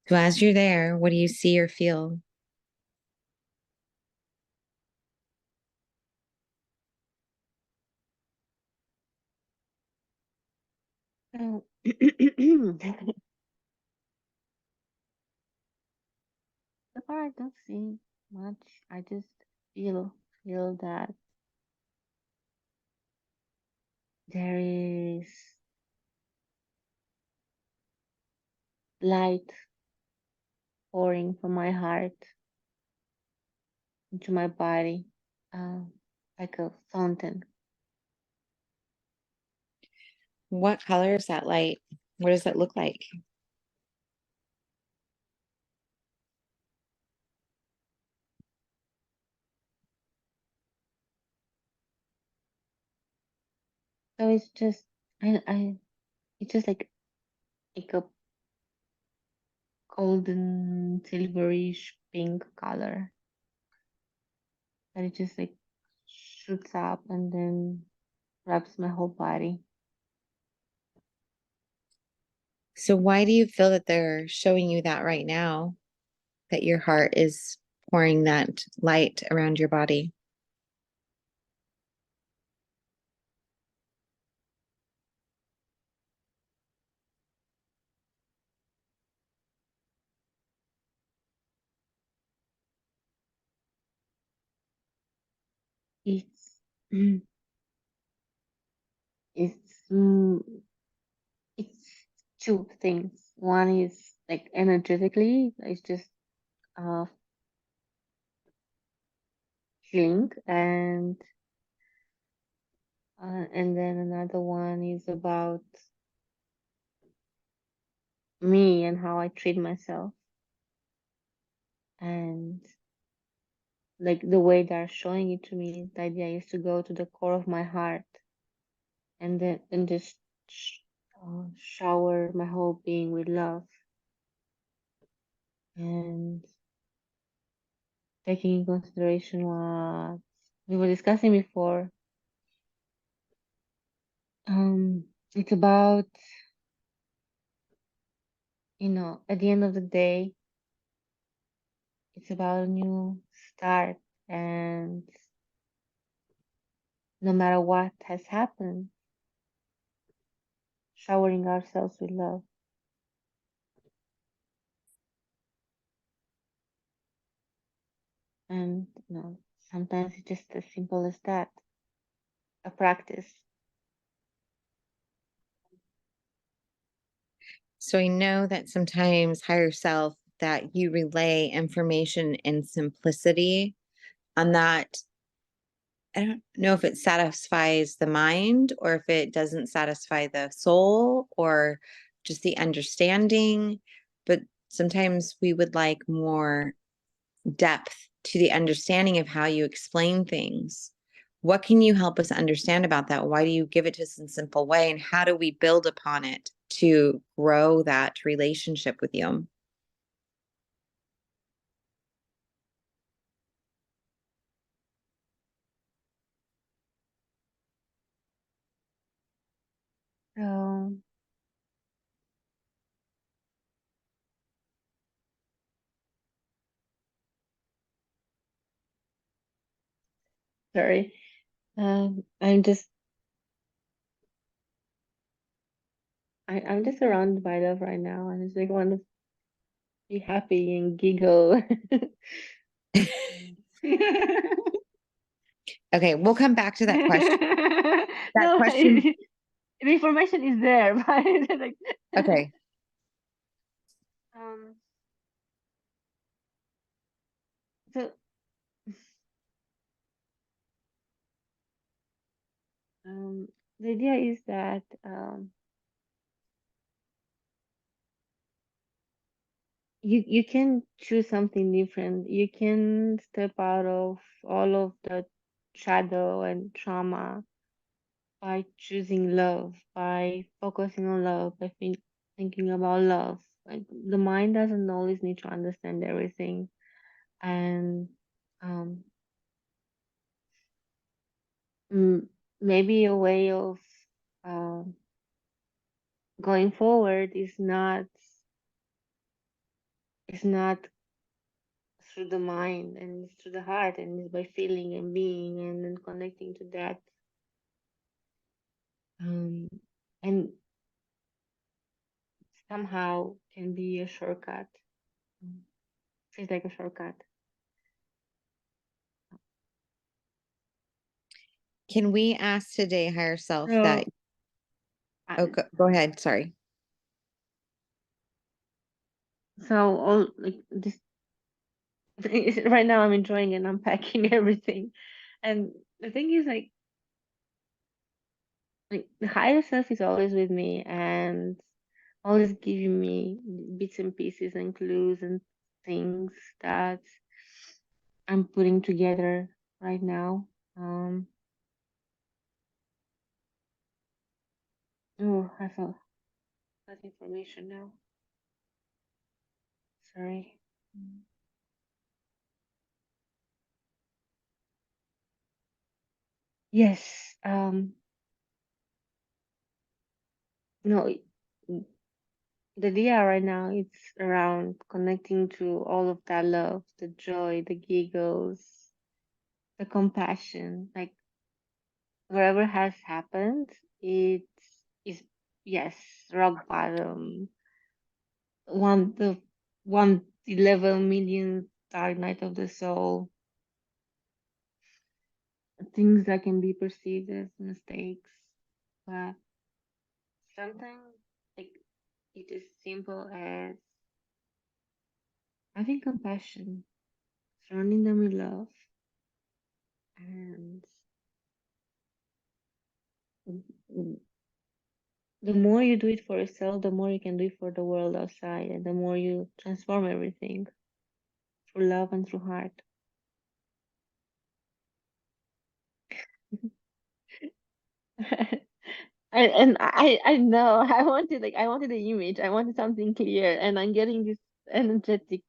So as you're there, what do you see or feel? So, so far I don't see much. I just feel that there is light pouring from my heart into my body, um, like a fountain. What color is that light? What does that look like? So it's just it's just like a golden silverish pink color that it just like shoots up and then wraps my whole body. So why do you feel that they're showing you that right now, that your heart is pouring that light around your body? It's it's mm, it's two things. One is like energetically, it's just uh healing, and then another one is about me and how I treat myself, and like the way they're showing it to me. The idea is to go to the core of my heart and then and just shower my whole being with love, and taking in consideration what we were discussing before. Um, it's about, at the end of the day, it's about a new start, and no matter what has happened, showering ourselves with love. And sometimes it's just as simple as that, a practice. So I know that sometimes higher self, that you relay information in simplicity on that. I don't know if it satisfies the mind or if it doesn't satisfy the soul or just the understanding, but sometimes we would like more depth to the understanding of how you explain things. What can you help us understand about that? Why do you give it to us in a simple way? And how do we build upon it to grow that relationship with you? So, sorry. I'm just surrounded by love right now. I just like want to be happy and giggle. Okay, we'll come back to that question. That No, question. the information is there, but it's like, Okay. um, so um, the idea is that you can choose something different. You can step out of all of the shadow and trauma by choosing love, by focusing on love, by thinking about love. Like the mind doesn't always need to understand everything, and um, mm, maybe a way of um going forward is not It's not through the mind, and it's through the heart, and it's by feeling and being and then connecting to that. Um, and somehow can be a shortcut. Mm, Feels like a shortcut. Can we ask today, higher self, that, So, oh, I, go ahead, sorry. so all like this right now, I'm enjoying and unpacking everything, and the thing is like the higher self is always with me and always giving me bits and pieces and clues and things that I'm putting together right now. Um, oh, I felt that information now. Sorry. Yes. No, the idea right now it's around connecting to all of that love, the joy, the giggles, the compassion. Like wherever has happened, it is yes, rock bottom. The 111 million dark night of the soul. Things that can be perceived as mistakes, but sometimes like it is simple as having compassion, surrounding them with love, and the more you do it for yourself, the more you can do it for the world outside, and the more you transform everything through love and through heart. And I know I wanted the image, I wanted something clear, and I'm getting energetic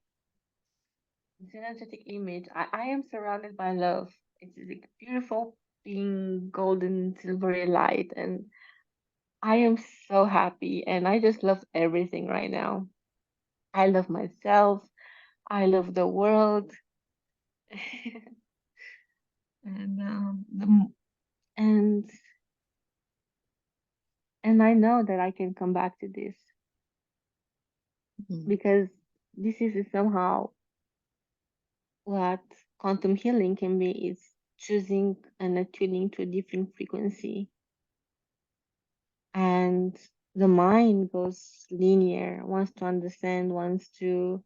this energetic image. I am surrounded by love. It's like beautiful pink, golden, silvery light, and I am so happy, and I just love everything right now. I love myself. I love the world, and and and I know that I can come back to this Mhm. because this is somehow what quantum healing can be. Is choosing and attuning to a different frequency, and the mind goes linear, wants to understand, wants to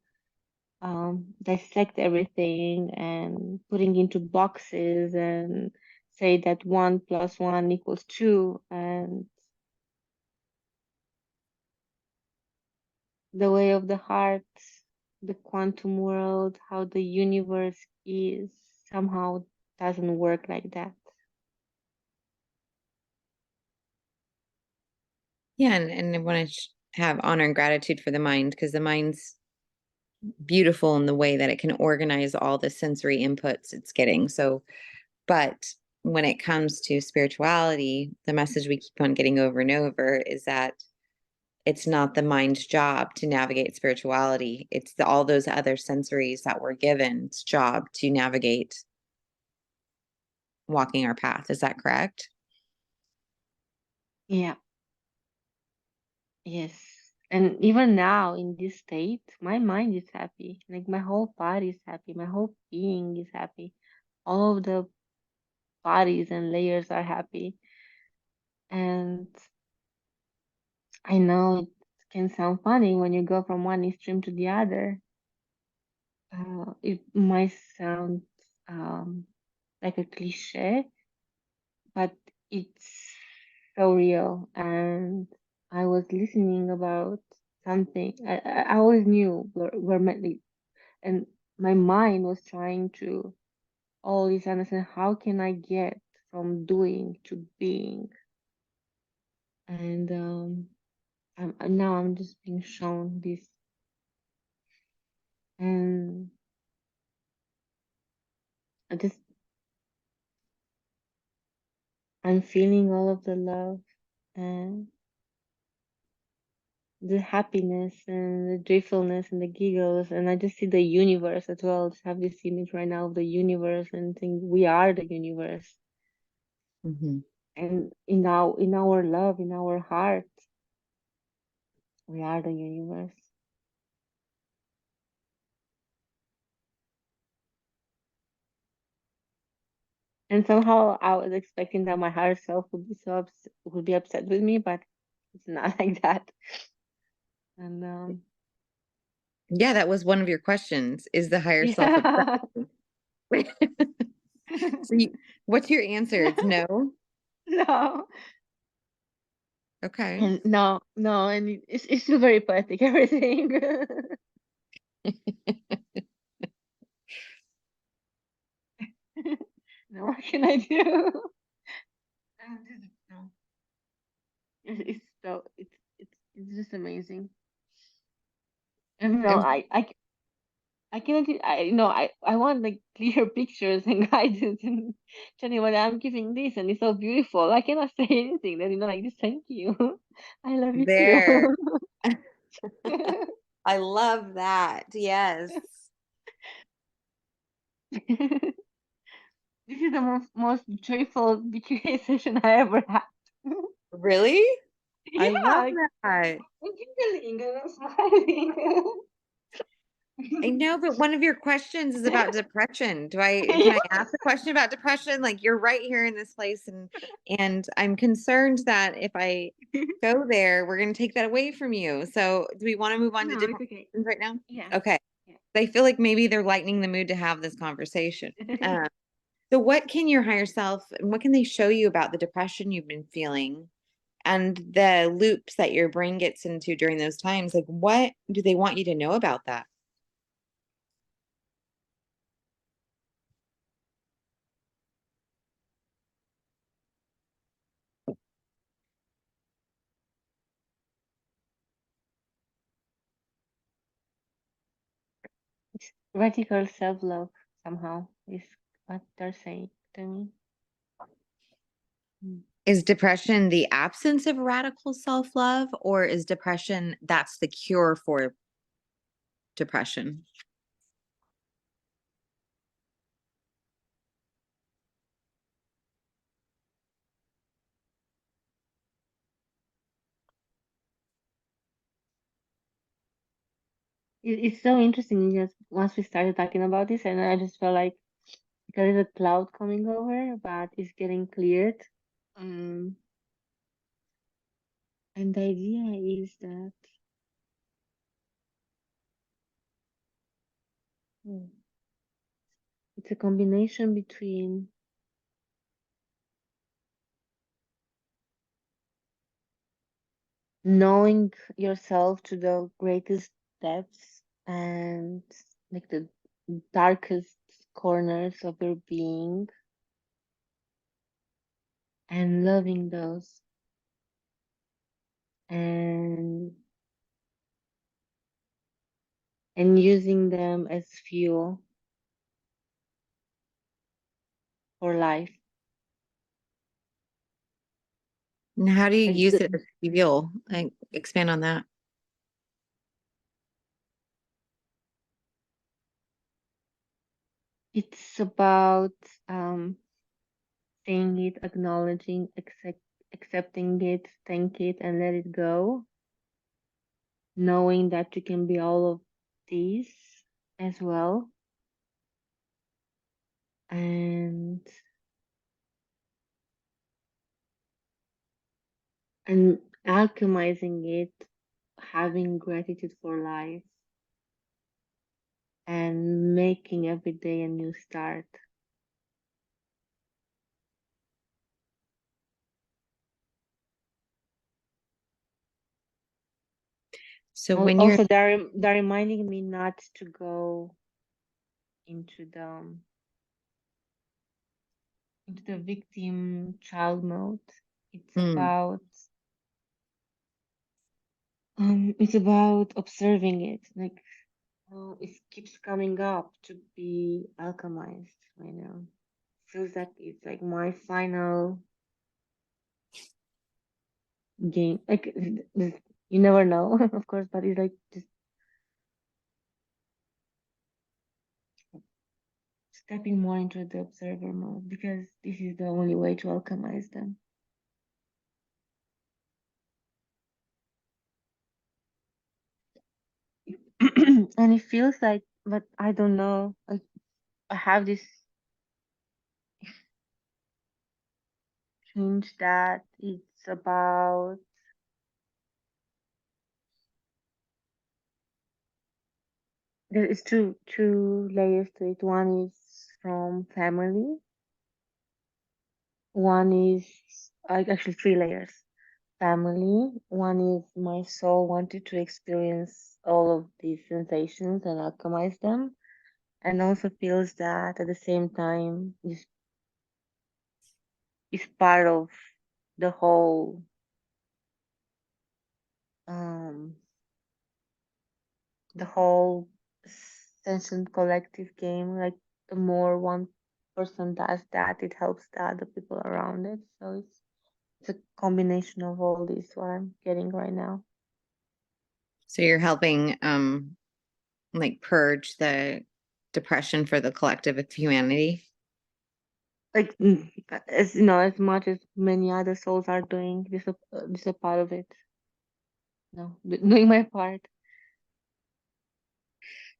dissect everything and putting into boxes and say that 1 + 1 = 2, and the way of the heart, the quantum world, how the universe is, somehow doesn't work like that. Yeah, and I want to have honor and gratitude for the mind, because the mind's beautiful in the way that it can organize all the sensory inputs it's getting. So, but when it comes to spirituality, the message we keep on getting over and over is that it's not the mind's job to navigate spirituality. It's all those other sensories that we're given's job to navigate walking our path. Is that correct? Yeah, yes. And even now in this state, my mind is happy. Like my whole body is happy. My whole being is happy. All of the bodies and layers are happy. And I know it can sound funny when you go from one extreme to the other. It might sound um, like a cliche, but it's so real. And I was listening about something. I always knew we're meant, and my mind was trying to always understand how can I get from doing to being. And now I'm just being shown this, and I just I'm feeling all of the love, and the happiness and the joyfulness and the giggles, and I just see the universe as well. Just have this image right now of the universe and think we are the universe, Mm-hmm. and in our love, in our heart, we are the universe. And somehow I was expecting that my higher self would be would be upset with me, but it's not like that. And Yeah, that was one of your questions. Is the higher self upset? yeah. So what's your answer? It's no. No. Okay. And no, and it's still very poetic, everything. No, what can I do? No. It's so it's just amazing. And And I cannot I want like clear pictures and guidance and telling what I'm giving this and it's so beautiful. I cannot say anything that like this, thank you. I love you there. too. I love that. Yes. This is the most joyful BQA session I ever had. Really? I Yeah, love like, that. I'm giggling and I'm smiling. I know, but one of your questions is about depression. Can I Yeah. ask a question about depression? Like you're right here in this place and I'm concerned that if I go there, we're going to take that away from you. So, do we want to move on to No, it's different okay. questions right now? Yeah. Okay. Yeah. I feel like maybe they're lightening the mood to have this conversation. Um, so what can your higher self and what can they show you about the depression you've been feeling and the loops that your brain gets into during those times? Like what do they want you to know about that? It's radical self-love somehow is what they're saying to me. Mm. Is depression the absence of radical self-love, or is depression that's the cure for depression? It's so interesting just once we started talking about this, and I just felt like there is a cloud coming over, but it's getting cleared. Um, and the idea is that mm, it's a combination between knowing yourself to the greatest depths and like the darkest corners of your being and loving those and using them as fuel for life. And how do you Like use it as fuel? Like expand on that. it's about saying it, acknowledging, accepting it, thank it, and let it go. Knowing that you can be all of these as well, and and alchemizing it, having gratitude for life, and making every day a new start. So when you're Also, they're reminding me not to go into the victim child mode. It's mm, about it's about observing it. Like it keeps coming up to be alchemized. Feels like it's like my final game. Like You never know, of course, but it's like just stepping more into the observer mode because this is the only way to alchemize them. And it feels like, but I don't know, like I have this hinge that it's about, there is two layers to it. One is from family, one is actually three layers. Family, one is my soul wanted to experience all of these sensations and alchemize them, and also feels that at the same time is part of the whole um the whole sentient collective game. Like the more one person does that, it helps the other people around it. So it's a combination of all this what I'm getting right now. So you're helping like purge the depression for the collective of humanity. Like as as much as many other souls are doing, this is a part of it. No, doing my part.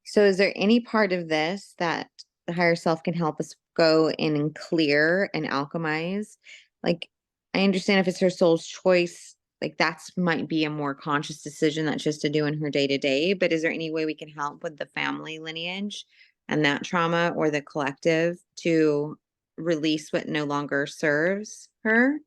So is there any part of this that the higher self can help us go in and clear and alchemize? Like, I understand if it's her soul's choice, like that's might be a more conscious decision that's just to do in her day to day. But is there any way we can help with the family lineage and that trauma or the collective to release what no longer serves her?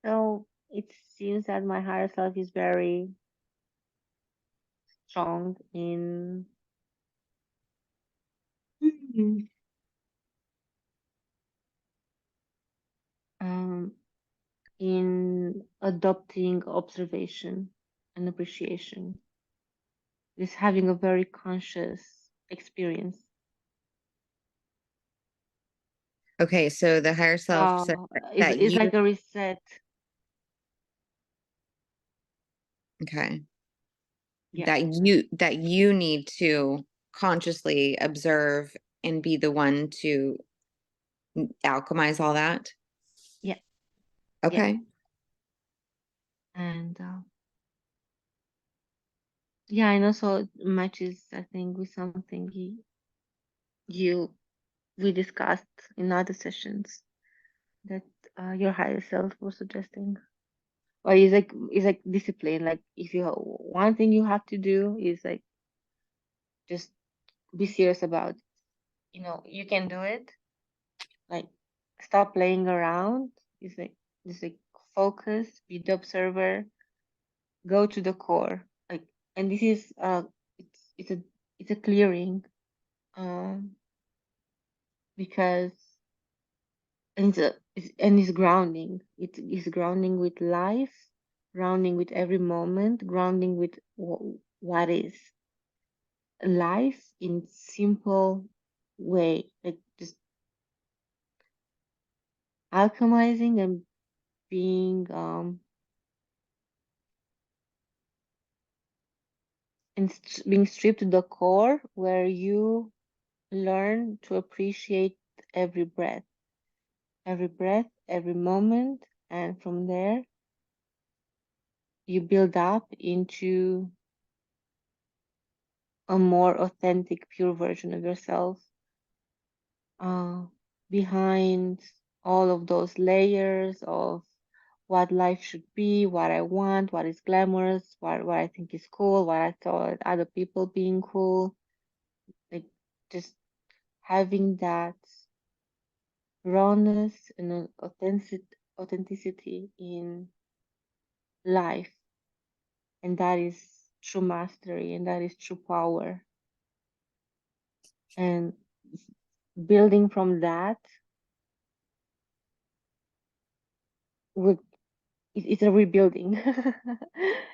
So it seems that my higher self is very strong Mhm. um, in adopting observation and appreciation. Is having a very conscious experience. Okay, so the higher self said that It's you like a reset. okay. Yeah, That you need to consciously observe and be the one to alchemize all that. yeah, yeah. Okay. And yeah, and also it matches, I think, with something you we discussed in other sessions that your higher self was suggesting. Or it's like discipline. Like if you one thing you have to do is like just be serious about. You can do it. Like stop playing around. It's like just like focus, be the observer, go to the core. Like, and this is it's a clearing, um, because and it's grounding. It is grounding with life, grounding with every moment, grounding with what is life in simple way, like just alchemizing and being being stripped to the core where you learn to appreciate every breath, every moment, and from there you build up into a more authentic, pure version of yourself, uh, behind all of those layers of what life should be, what I want, what is glamorous, what I think is cool, what I thought other people being cool, like just having that rawness and authenticity in life, and that is true mastery, and that is true power, and building from that would it's a rebuilding.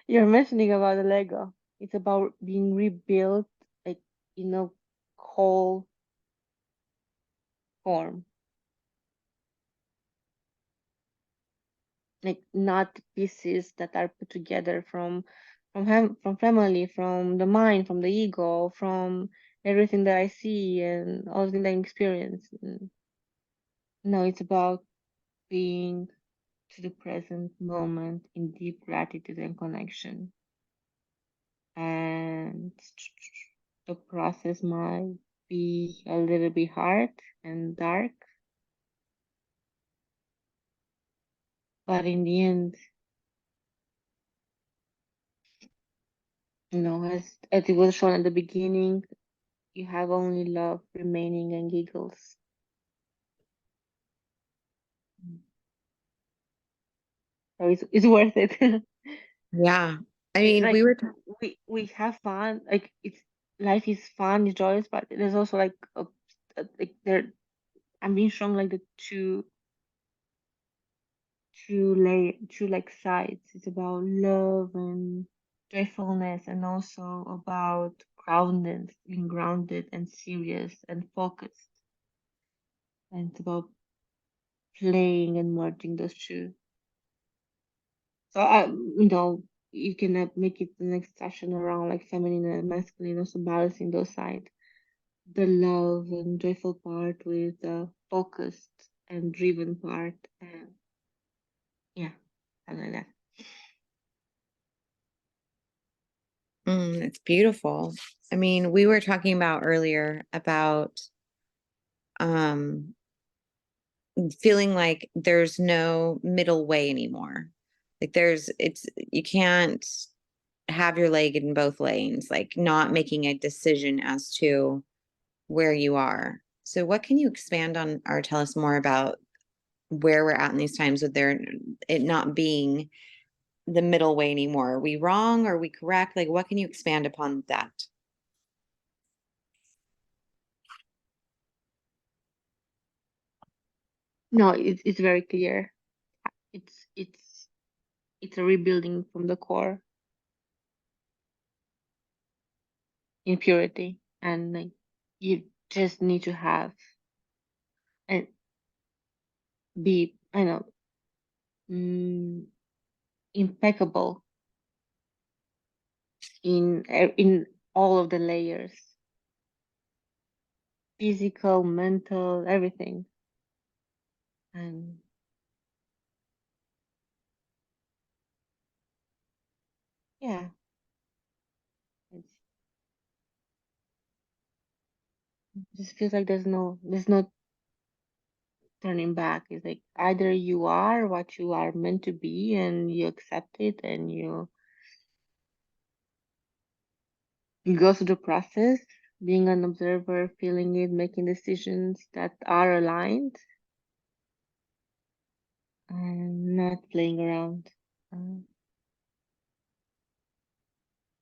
You're mentioning about the Lego. It's about being rebuilt, like, whole form, like not pieces that are put together from family, from the mind, from the ego, from everything that I see and all the things that I experience. No, it's about being to the present moment in deep gratitude and connection. And the process might be a little bit hard and dark, but in the end, as it was shown at the beginning, you have only love remaining and giggles. So it's worth it. Yeah. I It's mean, like we were, we have fun. Like it's life is fun, it's joyous, but there's also like like there. I'm being shown like the two like sides. It's about love and joyfulness, and also about grounded, being grounded and serious and focused. And it's about playing and merging those two. So you can make it the next session around like feminine and masculine, also balancing those sides. The love and joyful part with the focused and driven part, and yeah, something like that. it's beautiful. I mean, we were talking about earlier about, um, feeling like there's no middle way anymore. Like you can't have your leg in both lanes, like not making a decision as to where you are. So what can you expand on or tell us more about where we're at in these times with it not being the middle way anymore? Are we wrong? Are we correct? Like, what can you expand upon that? No, it's very clear. It's it's it's a rebuilding from the core in purity, and like you just need to have and be, I know, mm, impeccable in all of the layers, physical, mental, everything. And yeah, it's it just feels like there's no turning back. It's like either you are what you are meant to be and you accept it and you go through the process, being an observer, feeling it, making decisions that are aligned, and not playing around. Uh,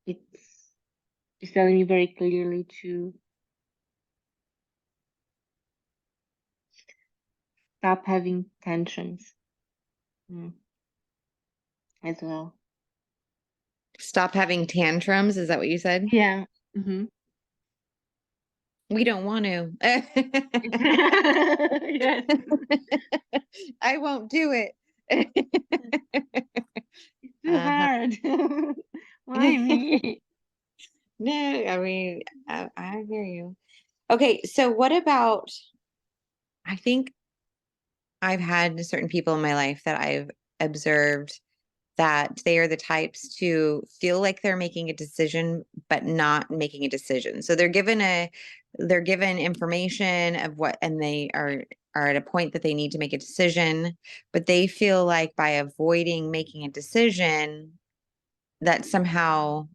it's it's telling me very clearly to stop having tensions, mm, as well. Stop having tantrums. Is that what you said? Yeah. Mm-hmm. We don't want to. Yes. I won't do it. It's too Uh-huh. hard. Why me? No, I mean, I hear you. Okay, so what about, I think I've had certain people in my life that I've observed that they are the types to feel like they're making a decision but not making a decision. So they're given information of what, and they are at a point that they need to make a decision, but they feel like by avoiding making a decision that somehow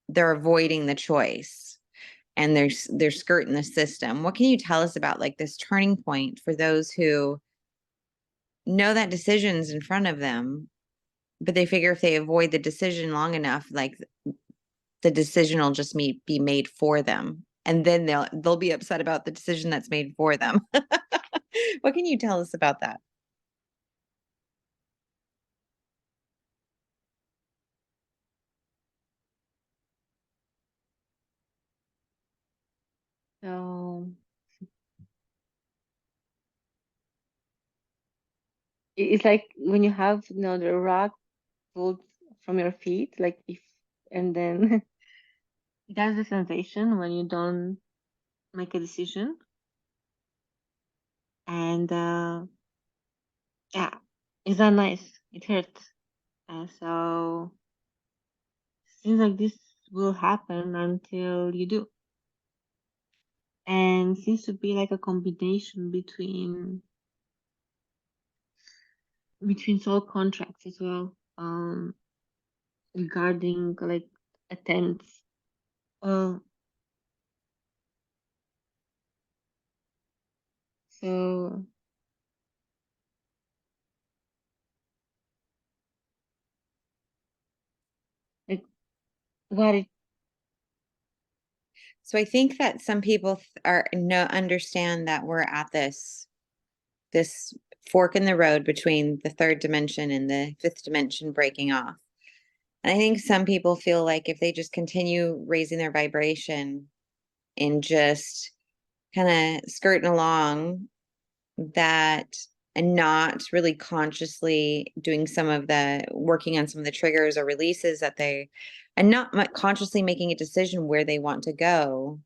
they're avoiding the choice and they're skirting the system. What can you tell us about like this turning point for those who know that decision's in front of them, but they figure if they avoid the decision long enough, like the decision will just be made for them, and then they'll be upset about the decision that's made for them. What can you tell us about that? So it's like when you have, the rug pulled from your feet, like if, and then that's the sensation when you don't make a decision. And yeah, it's not nice. It hurts. And so seems like this will happen until you do. And seems to be like a combination between soul contracts as well. Regarding like attempts. Uh, so like what it So I think that some people are no understand that we're at this fork in the road between the third dimension and the fifth dimension breaking off. And I think some people feel like if they just continue raising their vibration and just kind of skirting along that and not really consciously doing some of the working on some of the triggers or releases that they and not consciously making a decision where they want to go,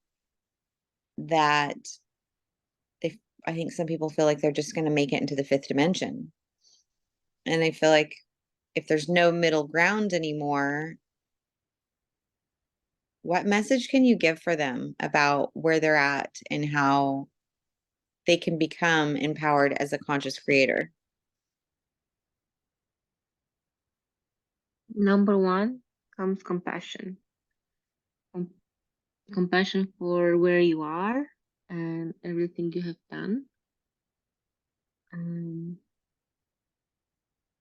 that they I think some people feel like they're just going to make it into the fifth dimension. And I feel like if there's no middle ground anymore, what message can you give for them about where they're at and how they can become empowered as a conscious creator? number one comes compassion. Com- Compassion for where you are and everything you have done. Um,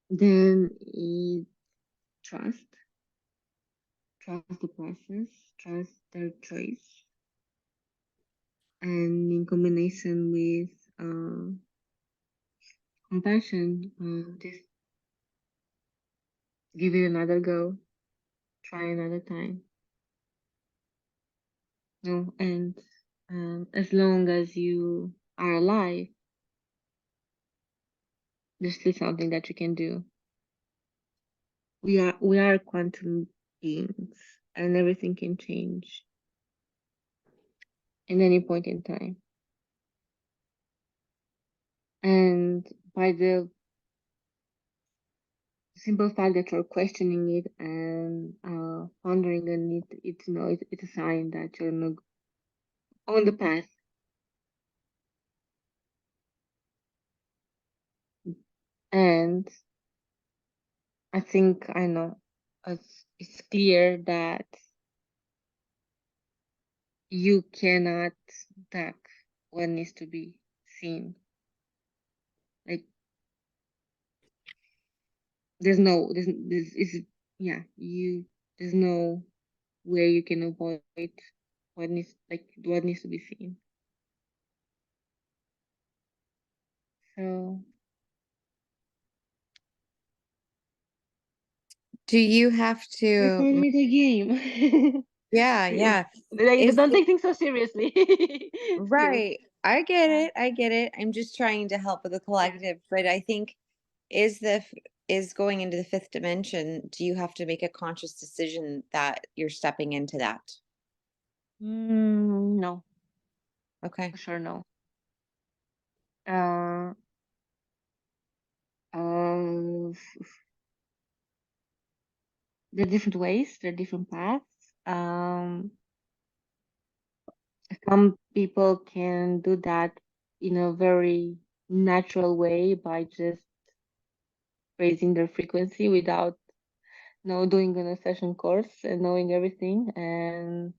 then it trust, trust the process, trust their choice, and in combination with compassion, just give it another go, try another time. No, and as long as you are alive, there's still something that you can do. We are quantum beings, and everything can change in any point in time. And by the simple fact that you're questioning it and pondering on it, it's a sign that you're on the path. And I think I know it's clear that you cannot duck what needs to be seen. Like there's is yeah, there's no way you can avoid what needs to be seen. So Do you have we're to playing the game. Yeah, Yeah. yeah. Like, Is don't it take things so seriously. Still. right. I get Yeah. it. I get it. I'm just trying to help with the Yeah. collective, but I think is is going into the fifth dimension, do you have to make a conscious decision that you're stepping into that? No, Okay. for sure no. Uh, uh, there are different ways, there are different paths. Um, some people can do that in a very natural way by just raising their frequency without doing an ascension course and knowing everything. And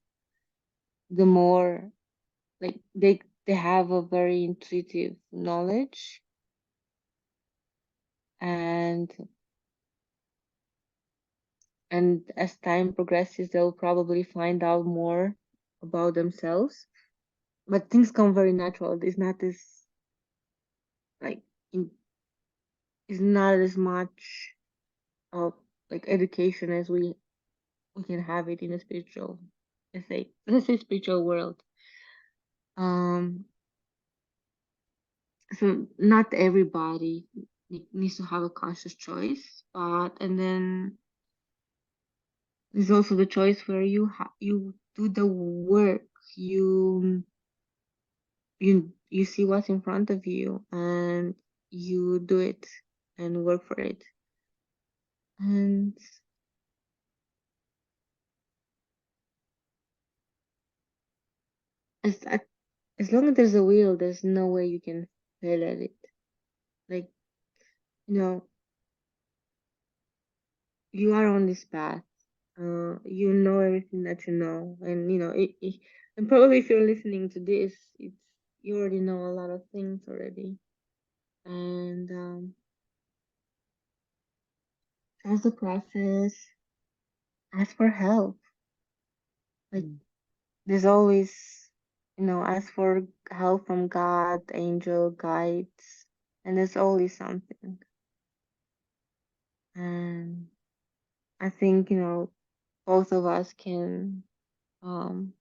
the more like they have a very intuitive knowledge, and as time progresses they'll probably find out more about themselves, but things come very natural. It's not as like in, it's not as much of like education as we can have it in a spiritual, let's say spiritual world. Um, so not everybody needs to have a conscious choice, but and then there's also the choice where you do the work, you you see what's in front of you and you do it and work for it. And as as long as there's a will, there's no way you can fail at it. Like, you know, you are on this path. You know everything that you know, and and probably if you're listening to this, it's you already know a lot of things already. And trust the process. Ask for help. Like there's always, ask for help from God, angel, guides, and there's always something. And I think, both of us um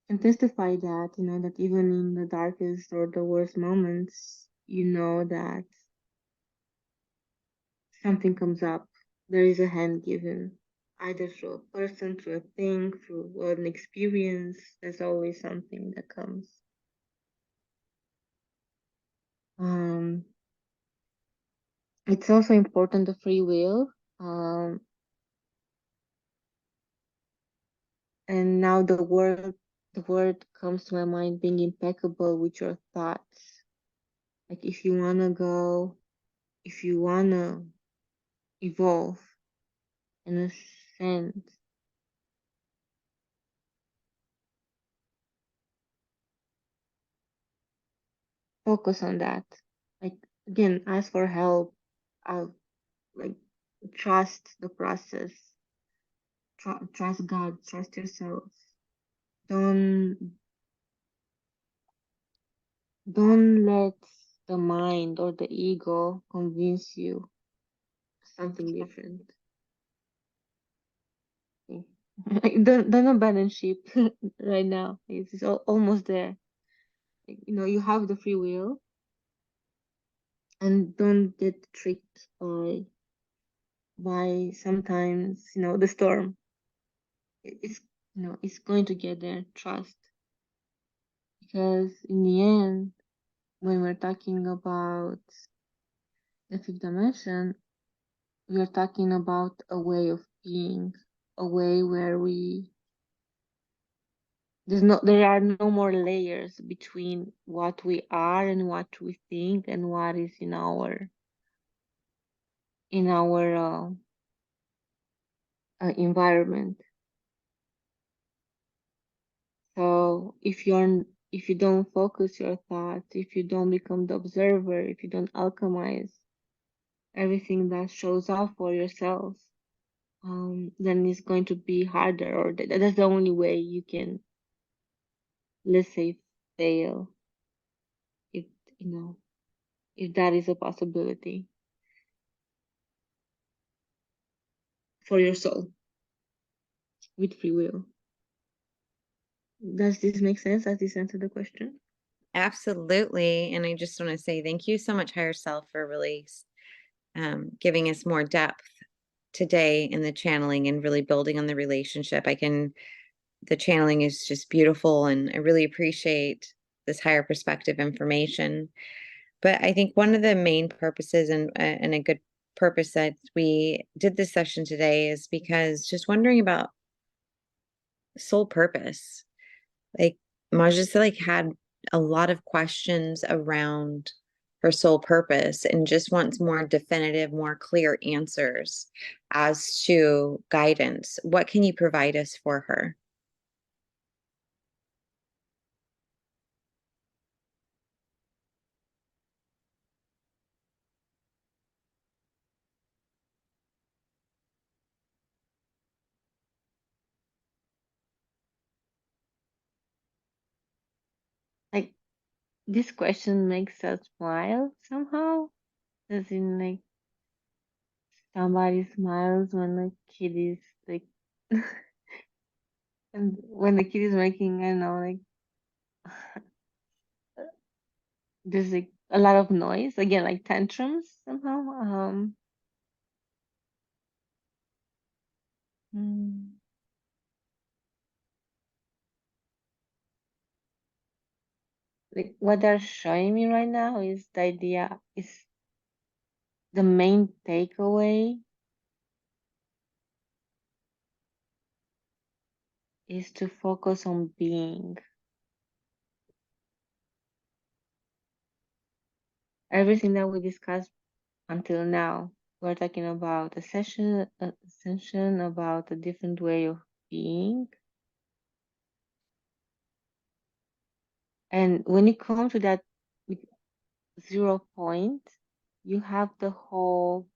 can testify that, that even in the darkest or the worst moments, you know that something comes up. There is a hand given, either through a person, through a thing, through an experience. There's always something that comes. Um, it's also important, the free will. Um, and now the word comes to my mind, being impeccable with your thoughts. Like if you wanna go, if you wanna evolve in a sense, focus on that. Like again, ask for help. Uh, like trust the process. Trust God. Trust yourself. Don't don't let the mind or the ego convince you something different. Okay? Like, don't abandon ship right now. It's almost there. Like, you have the free will, and don't get tricked by sometimes the storm. It's it's going to get there. Trust, because in the end, when we're talking about the fifth dimension, we are talking about a way of being, a way where there are no more layers between what we are and what we think and what is in our environment. So if you don't focus your thoughts, if you don't become the observer, if you don't alchemize everything that shows up for yourself, then it's going to be harder, or that's the only way you can, let's say, fail, if you know if that is a possibility for your soul with free will. Does this make sense? Does this answer the question? Absolutely. And I just want to say thank you so much, higher self, for really giving us more depth today in the channeling and really building on the relationship. The channeling is just beautiful, and I really appreciate this higher perspective information. But I think one of the main purposes and a good purpose that we did this session today is because just wondering about soul purpose. Like Maj like had a lot of questions around her soul purpose and just wants more definitive, more clear answers as to guidance. What can you provide us for her? Like this question makes us smile somehow. As in, like, somebody smiles when the kid is like, and when the kid is making, I don't know, like there's like a lot of noise again, like tantrums somehow. Mm, like what they're showing me right now is the idea is the main takeaway is to focus on being. Everything that we discussed until now, we're talking about ascension, about a different way of being. And when you come to that 0 point, you have the whole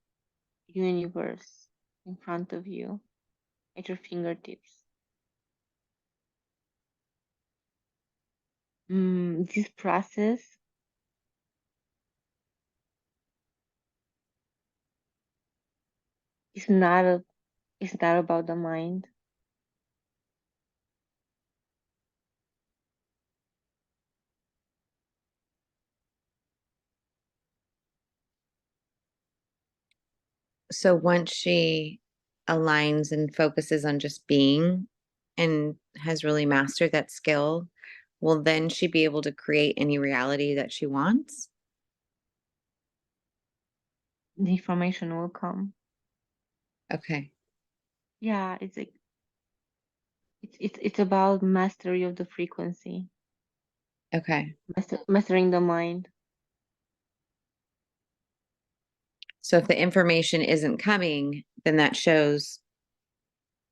universe in front of you at your fingertips. This process is not about the mind. So once she aligns and focuses on just being and has really mastered that skill, will then she be able to create any reality that she wants? The information will come. Okay. Yeah, it's like it's about mastery of the frequency, Okay. mastering the mind. So if the information isn't coming, then that shows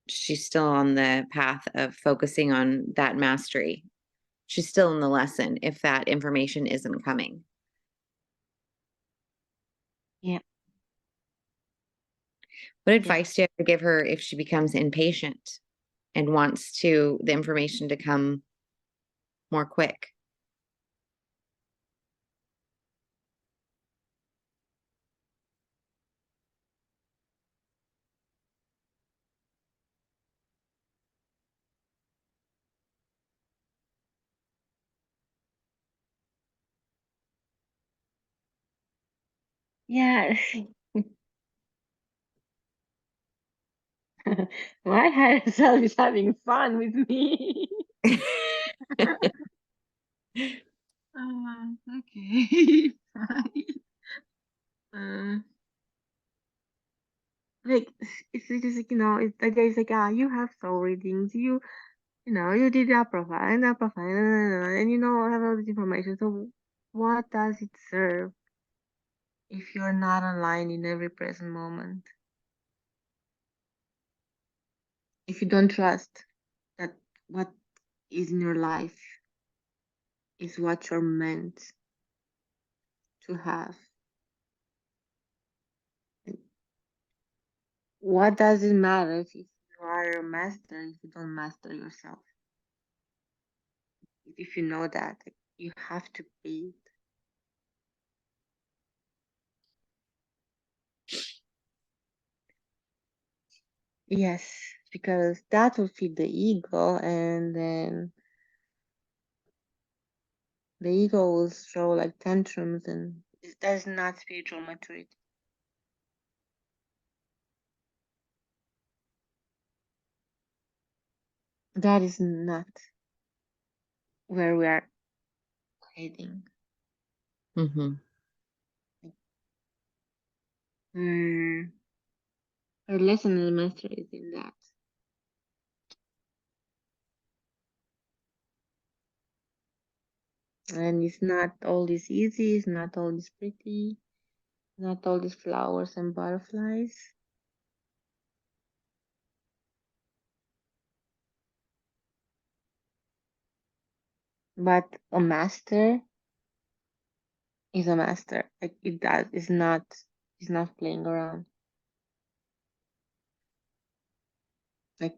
she's still on the path of focusing on that mastery. She's still in the lesson if that information isn't coming. Yeah, What yeah, advice do you have to give her if she becomes impatient and wants the information to come more quick? yeah. My higher self is having fun with me. Okay, fine. Uh, like it's just like it's the guy's like you have soul readings, you did that profile, and have all this information. So what does it serve if you're not aligned in every present moment? If you don't trust that what is in your life is what you're meant to have. What does it matter if you are a master if you don't master yourself? If you know that like, you have to be it. Yes, because that will feed the ego, and then the ego will show like tantrums, and that's not spiritual maturity. That is not where we are heading. Hmm. Mm, our lesson in the master is in that. And it's not all this easy, it's not all this pretty, not all these flowers and butterflies. But a master is a master. Like it's not playing around. Like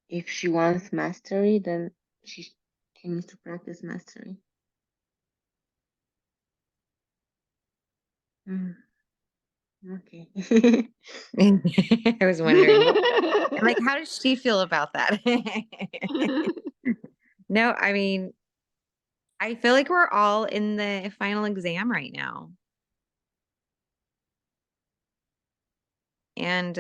if she wants mastery, then she needs to practice mastery. Mm, okay. I was wondering, well, I'm like, how does she feel about that? No, I mean, I feel like we're all in the final exam right now. And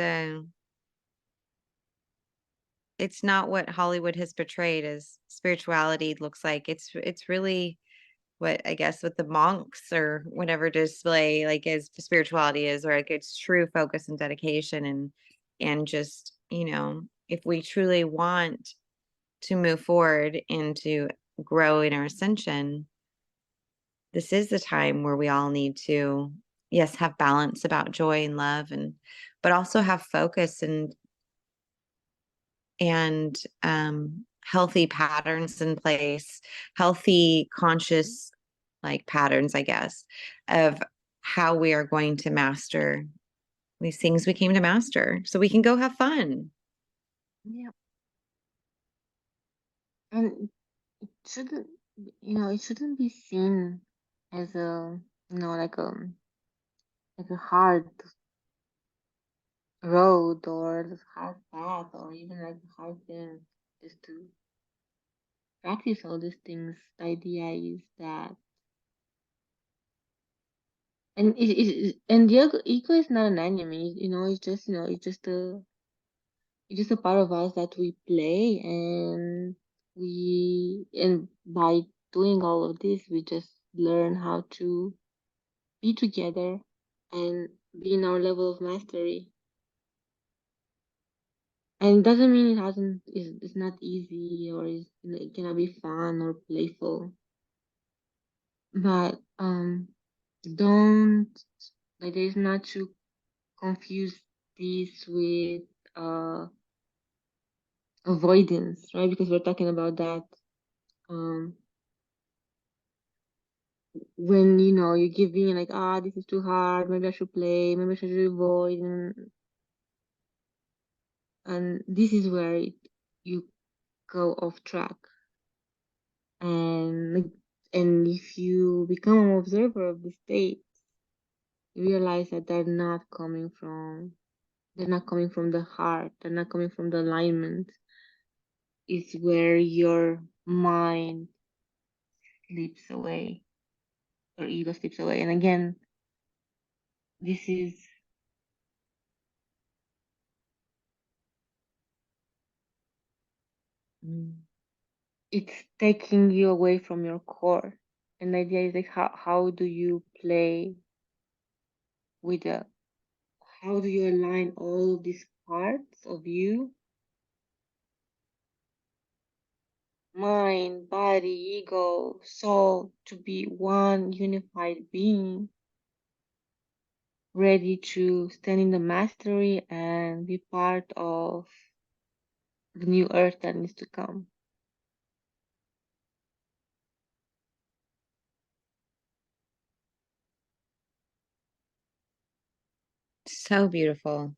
it's not what Hollywood has portrayed as spirituality looks like. It's really what I guess what the monks or whatever display like as spirituality is, or like it's true focus and dedication and just, if we truly want to move forward and to grow in our ascension, this is the time where we all need to, yes, have balance about joy and love but also have focus and healthy patterns in place, healthy conscious like patterns, I guess, of how we are going to master these things we came to master so we can go have fun. Yeah. And it shouldn't, it shouldn't be seen as a, like a hard road or a hard path or even like a hard thing just to practice all these things. The idea is that, and and the ego is not an enemy. It's just a part of us that we play, and by doing all of this, we just learn how to be together and be in our level of mastery. And it doesn't mean it's not easy or it cannot be fun or playful. But don't like there's not to confuse this with uh avoidance, right? Because we're talking about that um when you give in like, this is too hard, maybe I should play, maybe I should avoid, and this is where you go off track. And if you become an observer of the state, you realize that they're not coming from the heart, they're not coming from the alignment. It's where your mind slips away, or ego slips away. And again, this is Mm. it's taking you away from your core. And the idea is like, how do you play with the how do you align all these parts of you, mind, body, ego, soul, to be one unified being, ready to stand in the mastery and be part of the new earth that needs to come. So beautiful.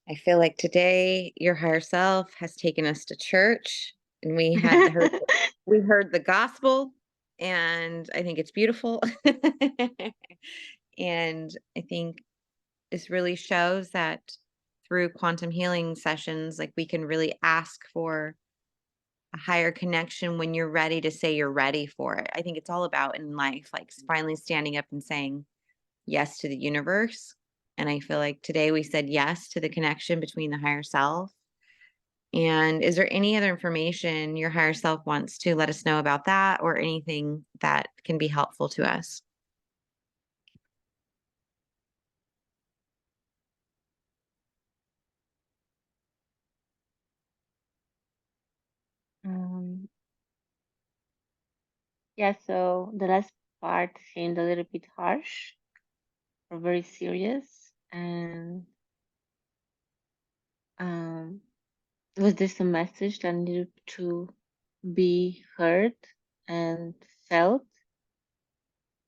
I feel like today your higher self has taken us to church and we heard the gospel, and I think it's beautiful. And I think this really shows that through quantum healing sessions, like we can really ask for a higher connection when you're ready to say you're ready for it. I think it's all about in life, like finally standing up and saying yes to the universe. And I feel like today we said yes to the connection between the higher self. And is there any other information your higher self wants to let us know about that or anything that can be helpful to us? um, yeah, so the last part seemed a little bit harsh or very serious. And um, was this a message that needed to be heard and felt?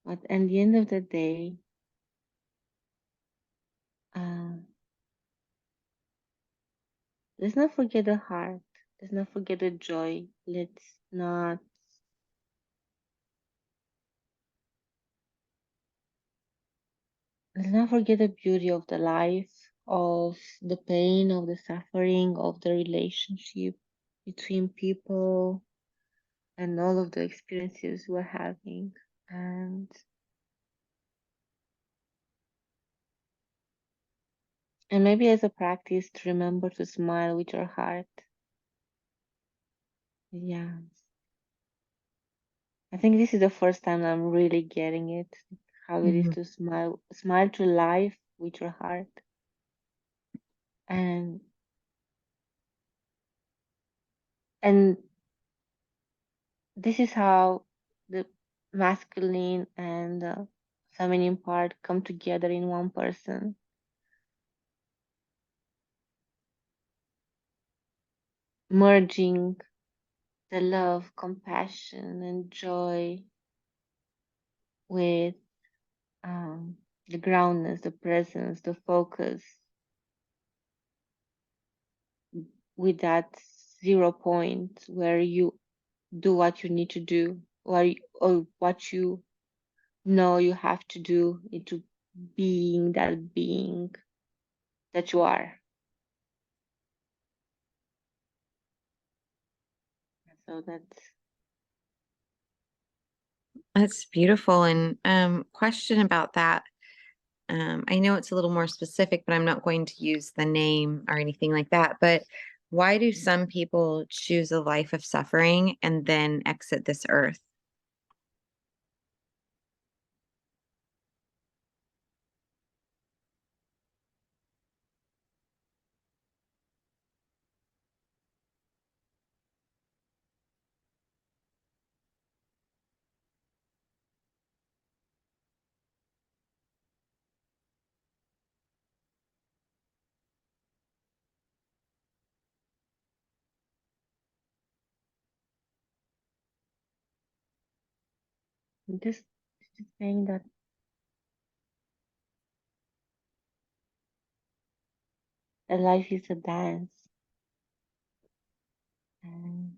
But at the end of the day, uh, let's not forget the heart. Let's not forget the joy. Let's not forget the beauty of the life, of the pain, of the suffering, of the relationship between people. and all of the experiences we're having. And maybe as a practice to remember to smile with your heart. Yeah. I think this is the first time I'm really getting it, how it is Mhm. to smile to life with your heart. And and this is how the masculine and feminine part come together in one person, merging the love, compassion, and joy with the groundness, the presence, the focus, with that 0 point where you do what you need to do, or what you know you have to do into being that being that you are. So That's beautiful. And question about that. I know it's a little more specific, but I'm not going to use the name or anything like that. But why do some people choose a life of suffering and then exit this earth? just saying that a life is a dance, and,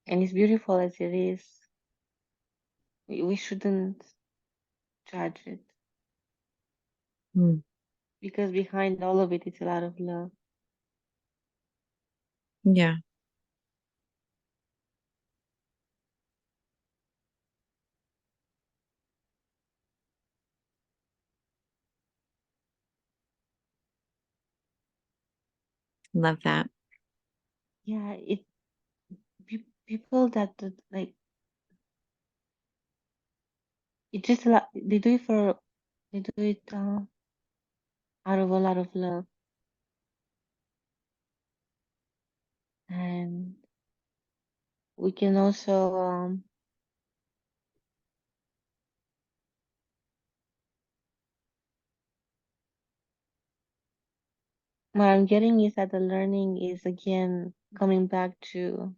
and it's beautiful as it is. We shouldn't judge it, Hmm. because behind all of it is a lot of love. Yeah, love that. Yeah, people that like it just a lot. They do it out of a lot of love, and we can also what I'm getting is that the learning is again coming back to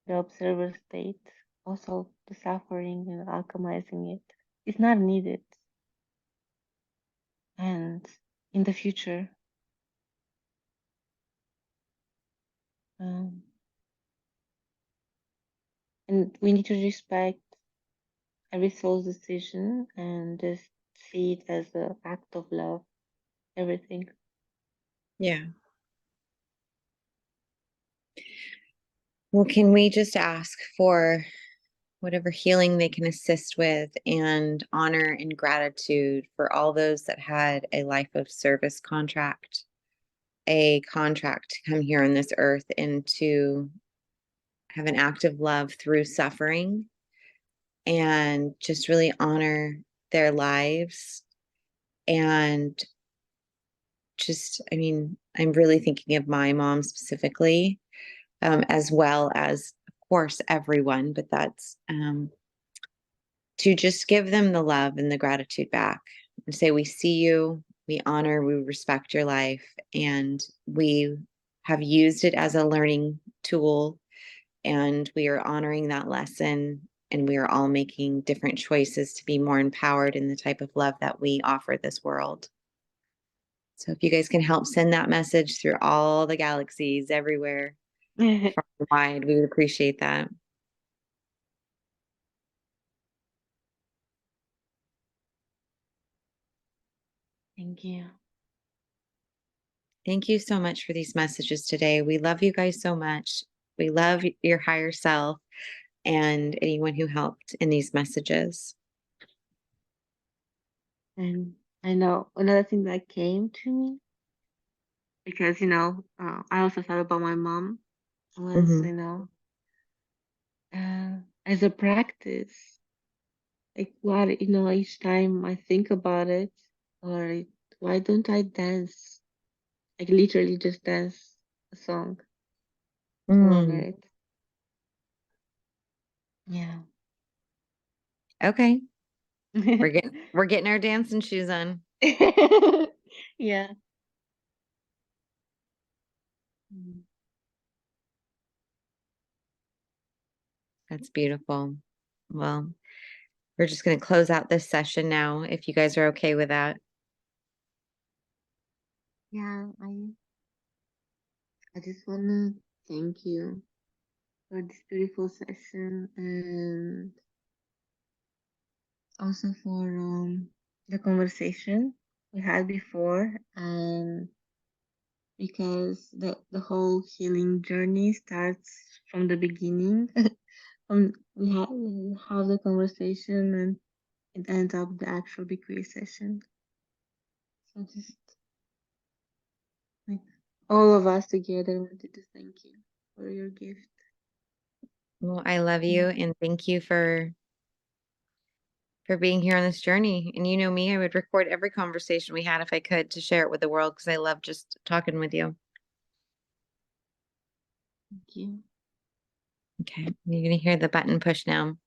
the observer state, also the suffering and alchemizing it. It's not needed, and in the future, um, and we need to respect every soul's decision and just see it as an act of love. Everything. Yeah. Well, can we just ask for whatever healing they can assist with and honor and gratitude for all those that had a life of service contract, a contract to come here on this earth and to have an act of love through suffering and just really honor their lives. And just, I mean, I'm really thinking of my mom specifically, as well as, of course, everyone, but that's to just give them the love and the gratitude back and say, we see you, we honor, we respect your life, and we have used it as a learning tool, and we are honoring that lesson. And we are all making different choices to be more empowered in the type of love that we offer this world. So if you guys can help send that message through all the galaxies everywhere, far and wide, we would appreciate that. Thank you. Thank you so much for these messages today. We love you guys so much. We love your higher self and anyone who helped in these messages. And I know another thing that came to me, because, I also thought about my mom, was, Mhm. as a practice, like, what, each time I think about it, or why don't I dance? Like, literally just dance a song to honor Mm. it. Yeah. Okay. We're getting our dancing shoes on. Yeah. Mm. That's beautiful. Well, we're just going to close out this session now, if you guys are okay with that. Yeah, I just wanna thank you for this beautiful session, and also for the conversation we had before, and because the whole healing journey starts from the beginning. We have the conversation, and it ends up the actual BQH session. So just like all of us together wanted to thank you for your gift. Well, I love you Mm. and thank you for being here on this journey. And you know me, I would record every conversation we had if I could to share it with the world because I love just talking with you. Thank you. Okay, you're going to hear the button push now.